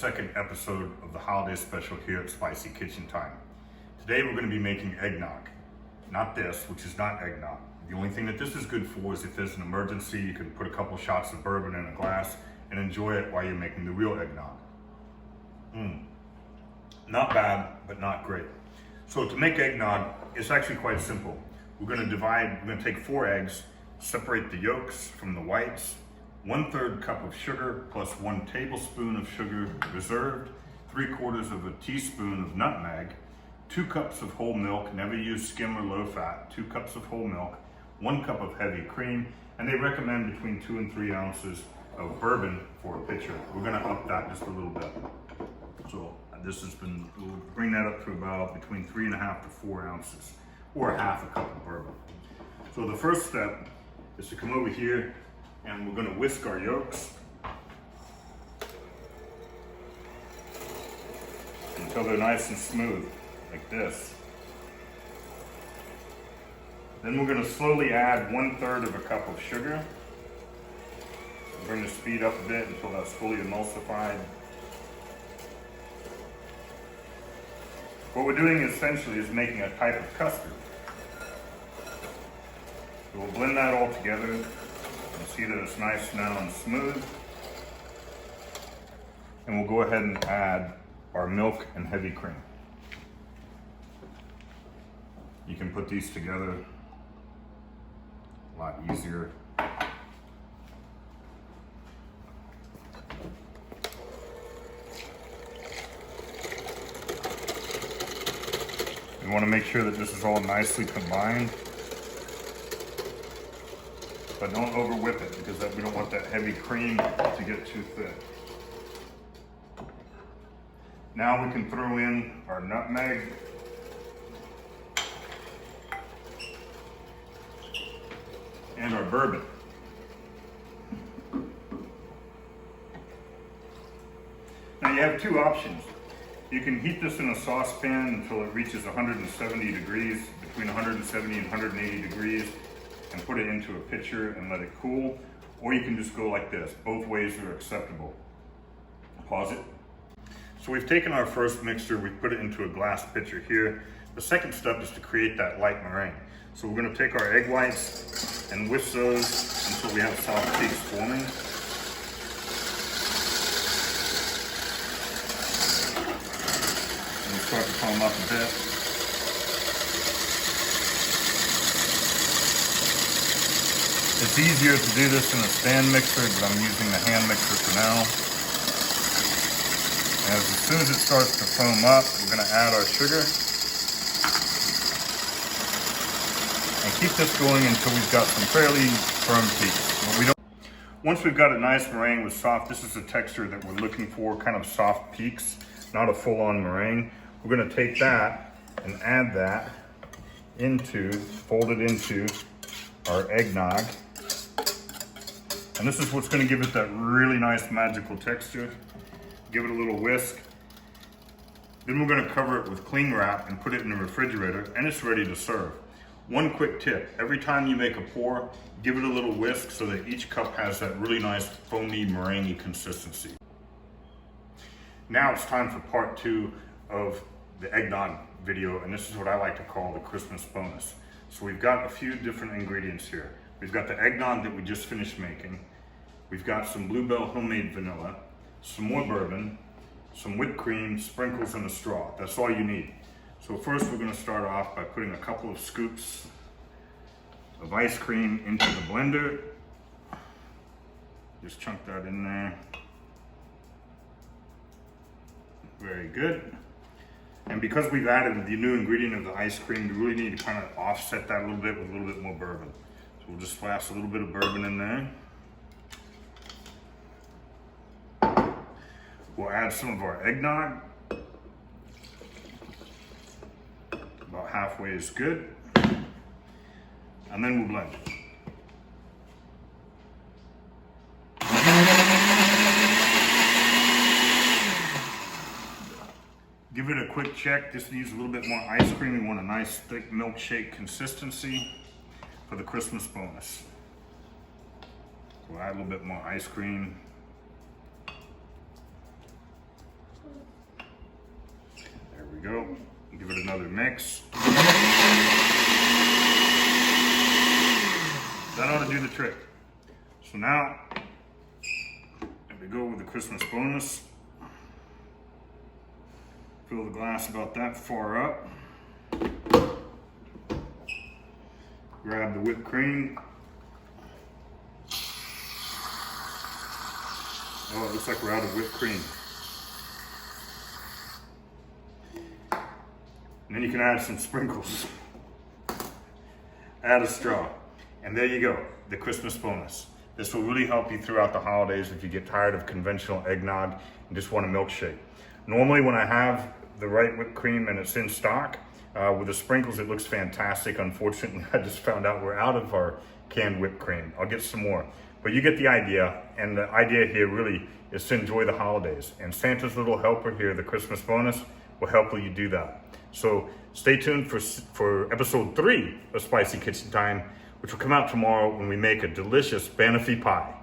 second episode of the holiday special here at Spicy Kitchen Time. Today we're going to be making eggnog. Not this, which is not eggnog. The only thing that this is good for is if there's an emergency, you can put a couple shots of bourbon in a glass and enjoy it while you're making the real eggnog. Not bad, but not great. So to make eggnog, it's actually quite simple. We're going to take 4 eggs, separate the yolks from the whites, 1/3 cup of sugar plus 1 tablespoon of sugar reserved, 3/4 of a teaspoon of nutmeg, 2 cups of whole milk, never use skim or low fat, 2 cups of whole milk, 1 cup of heavy cream, and they recommend between 2 and 3 ounces of bourbon for a pitcher. We're gonna up that just a little bit. So we'll bring that up to about between 3.5 to 4 ounces, or half a cup of bourbon. So the first step is to come over here and we're gonna whisk our yolks until they're nice and smooth, like this. Then we're gonna slowly add 1/3 of a cup of sugar. Bring the speed up a bit until that's fully emulsified. What we're doing essentially is making a type of custard. So we'll blend that all together and see that it's nice now and smooth. And we'll go ahead and add our milk and heavy cream. You can put these together a lot easier. You want to make sure that this is all nicely combined, but don't over whip it because we don't want that heavy cream to get too thick. Now we can throw in our nutmeg and our bourbon. Now you have 2 options. You can heat this in a saucepan until it reaches 170 degrees, between 170 and 180 degrees, and put it into a pitcher and let it cool, or you can just go like this. Both ways are acceptable. Pause it. So we've taken our first mixture, we've put it into a glass pitcher here. The second step is to create that light meringue. So we're gonna take our egg whites and whisk those until we have soft peaks forming. And we'll start to foam up a bit. It's easier to do this in a stand mixer, but I'm using the hand mixer for now. And as soon as it starts to foam up, we're gonna add our sugar. And keep this going until we've got some fairly firm peaks. Once we've got a nice meringue with soft, this is the texture that we're looking for, kind of soft peaks, not a full-on meringue. We're gonna take that and add that fold it into our eggnog. And this is what's gonna give it that really nice magical texture. Give it a little whisk. Then we're gonna cover it with cling wrap and put it in the refrigerator, and it's ready to serve. One quick tip, every time you make a pour, give it a little whisk so that each cup has that really nice foamy meringue consistency. Now it's time for part 2 of the eggnog video, and this is what I like to call the Christmas bonus. So we've got a few different ingredients here. We've got the eggnog that we just finished making. We've got some Bluebell homemade vanilla, some more bourbon, some whipped cream, sprinkles, and a straw. That's all you need. So first we're gonna start off by putting a couple of scoops of ice cream into the blender. Just chunk that in there. Very good. And because we've added the new ingredient of the ice cream, we really need to kind of offset that a little bit with a little bit more bourbon. So we'll just splash a little bit of bourbon in there. We'll add some of our eggnog. About halfway is good. And then we'll blend it. Give it a quick check. This needs a little bit more ice cream. We want a nice thick milkshake consistency for the Christmas bonus. We'll add a little bit more ice cream. we go. Give it another mix. That ought to do the trick. So now, there we go with the Christmas bonus. Fill the glass about that far up. Grab the whipped cream. Oh, it looks like we're out of whipped cream. And then you can add some sprinkles. Add a straw. And there you go, the Christmas bonus. This will really help you throughout the holidays if you get tired of conventional eggnog and just want a milkshake. Normally when I have the right whipped cream and it's in stock, with the sprinkles it looks fantastic. Unfortunately, I just found out we're out of our canned whipped cream. I'll get some more. But you get the idea, and the idea here really is to enjoy the holidays. And Santa's little helper here, the Christmas bonus, will help you do that. So stay tuned for episode 3 of Spicy Kitchen Time, which will come out tomorrow when we make a delicious banoffee pie.